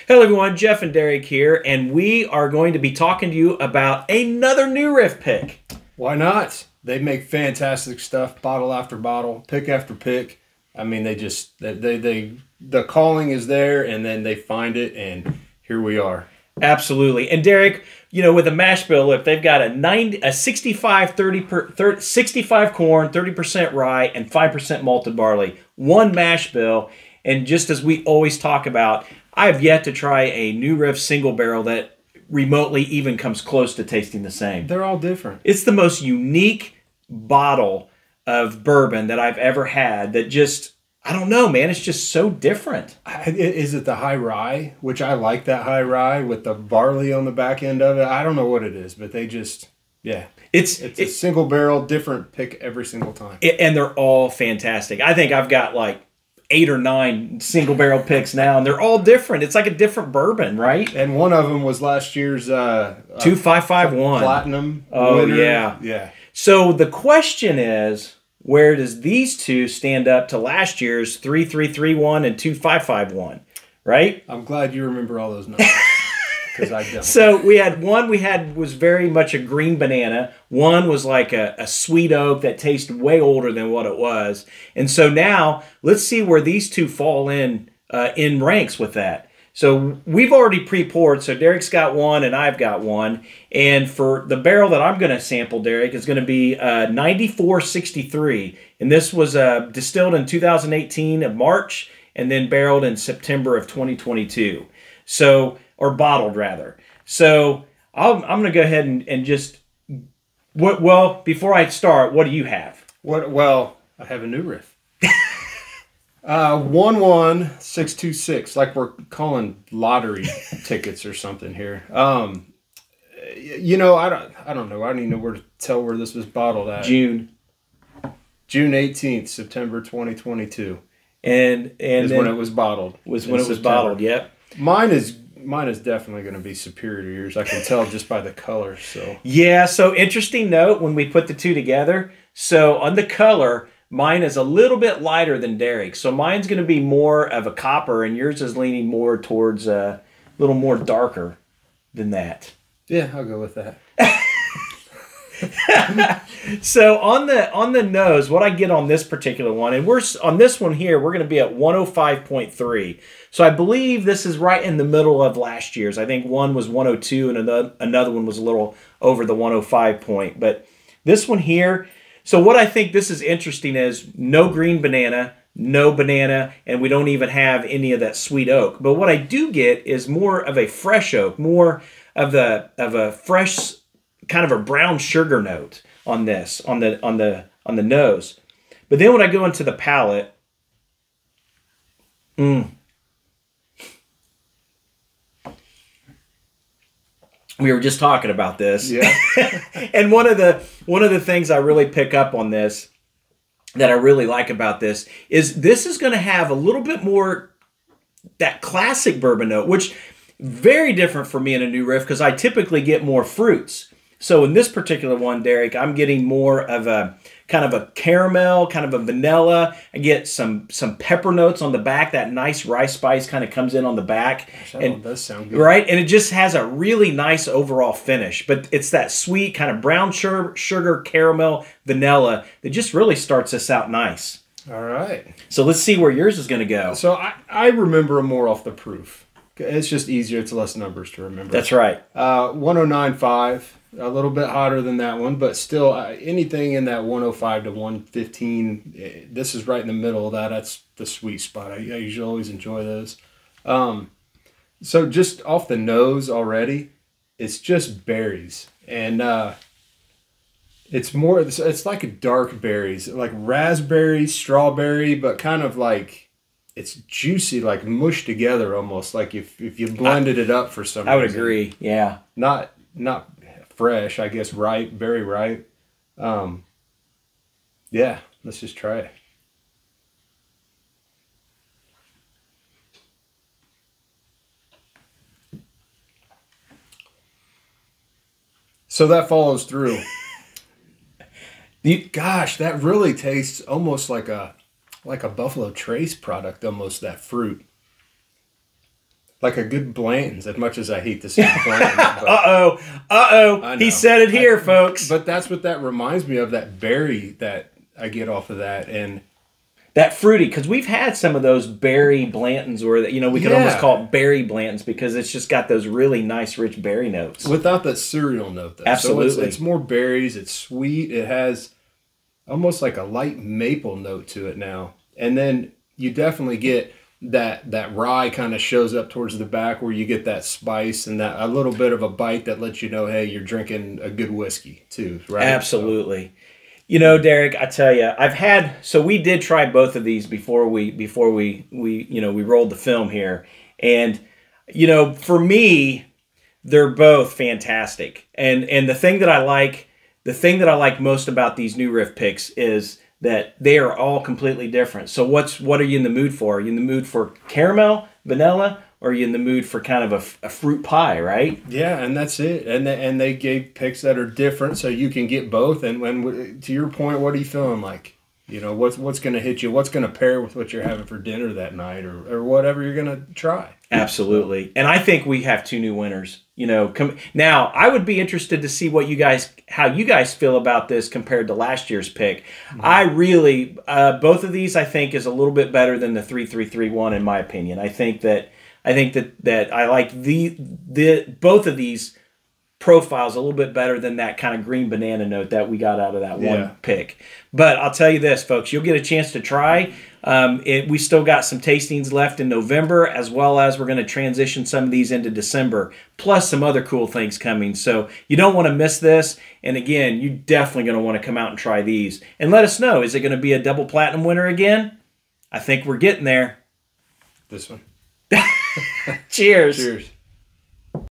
Hello everyone, Jeff and Derek here, and we are going to be talking to you about another new Riff pick. Why not? They make fantastic stuff, bottle after bottle, pick after pick. I mean, the calling is there, and then they find it, and here we are. Absolutely. And Derek, you know, with a mash bill, look, they've got a 65 65 corn, 30% rye, and 5% malted barley. One mash bill, and just as we always talk about, I have yet to try a new Riff single barrel that remotely even comes close to tasting the same. They're all different. It's the most unique bottle of bourbon that I've ever had that just, I don't know, man. It's just so different. Is it the high rye? Which I like that high rye with the barley on the back end of it. I don't know what it is, but they just, yeah. It's a single barrel, different pick every single time. And they're all fantastic. I think I've got like 8 or 9 single barrel picks now, and they're all different. It's like a different bourbon, right? And one of them was last year's 2551 Platinum. Oh, winner. yeah. So the question is, where does these two stand up to last year's 3331 and 2551, right? I'm glad you remember all those numbers. Because I don't. So we had one was very much a green banana. One was like a sweet oak that tasted way older than what it was. And so now let's see where these two fall in ranks with that. So we've already pre-poured. So Derek's got one and I've got one. And for the barrel that I'm going to sample, Derek, is going to be 9463. And this was distilled in 2018 of March and then barreled in September of 2022. So, or bottled rather. So I'm going to go ahead and just, well, before I start, what do you have? Well, I have a new Riff. 11626, like we're calling lottery tickets or something here. You know, I don't know. I don't even know where to tell where this was bottled at. June 18th, September 2022. And is when it was bottled. Was when it was bottled, yep. Mine is definitely going to be superior to yours. I can tell just by the color. So yeah. So interesting note when we put the two together. So on the color, mine is a little bit lighter than Derek's. So mine's going to be more of a copper, and yours is leaning more towards a little more darker than that. Yeah, I'll go with that. So on the nose, what I get on this particular one, and we're on this one here, we're going to be at 105.3. So I believe this is right in the middle of last year's. I think one was 102 and another one was a little over the 105 point. But this one here, so what I think this is interesting is no green banana, no banana, and we don't even have any of that sweet oak. But what I do get is more of a fresh oak, more of a fresh kind of a brown sugar note on this, on the nose. But then when I go into the palate, we were just talking about this. Yeah. And one of the things I really pick up on this that I really like about this is going to have a little bit more that classic bourbon note, which very different for me in a new Riff because I typically get more fruits. So in this particular one, Derek, I'm getting more of a kind of a caramel, kind of a vanilla. I get some pepper notes on the back. That nice rice spice kind of comes in on the back. Gosh, that does sound good. Right? And it just has a really nice overall finish. But it's that sweet kind of brown sugar, caramel, vanilla that just really starts us out nice. All right. So let's see where yours is going to go. So I remember them more off the proof. It's just easier. It's less numbers to remember. That's right. 109.5. A little bit hotter than that one, but still anything in that 105 to 115, this is right in the middle of that. That's the sweet spot. I usually always enjoy those. So just off the nose already, it's just berries. And it's like a dark berries, like raspberry, strawberry, but kind of like it's juicy, like mushed together almost, like if you blended it up for some reason. I would agree, yeah. Not fresh, I guess, ripe, very ripe. Yeah, let's just try it. So that follows through. Gosh, that really tastes almost like a Buffalo Trace product, almost that fruit. Like a good Blanton's, as much as I hate to say Blanton's. He said it here, folks. But that's what that reminds me of, that berry that I get off of that. And that fruity, because we've had some of those berry Blantons, or that, you know, we could almost call it berry Blantons, because it's just got those really nice, rich berry notes. Without that cereal note, though. Absolutely. So it's more berries, it's sweet, it has almost like a light maple note to it now. And then you definitely get that rye kind of shows up towards the back, where you get that spice and that a little bit of a bite that lets you know, hey, you're drinking a good whiskey too, right? Absolutely. So, you know, Derek, I tell you, so we did try both of these before we rolled the film here. And, you know, for me, they're both fantastic. And the thing that I like most about these new Riff picks is that they are all completely different. So what are you in the mood for? Are you in the mood for caramel, vanilla, or are you in the mood for kind of a fruit pie, right? Yeah, and that's it. And they gave picks that are different, so you can get both. And when, to your point, what are you feeling like? You know, what's going to hit you? What's going to pair with what you're having for dinner that night, or whatever you're going to try? Absolutely. And I think we have two new winners. You know, now I would be interested to see how you guys feel about this compared to last year's pick. Mm-hmm. I really, both of these I think is a little bit better than the 3-3-3-1 in my opinion. I think that I like the both of these profiles a little bit better than that kind of green banana note that we got out of that one pick. But I'll tell you this, folks, you'll get a chance to try. We still got some tastings left in November, as well as we're going to transition some of these into December, plus some other cool things coming. So you don't want to miss this. And again, you're definitely going to want to come out and try these. And let us know, is it going to be a double platinum winner again? I think we're getting there. This one. Cheers. Cheers.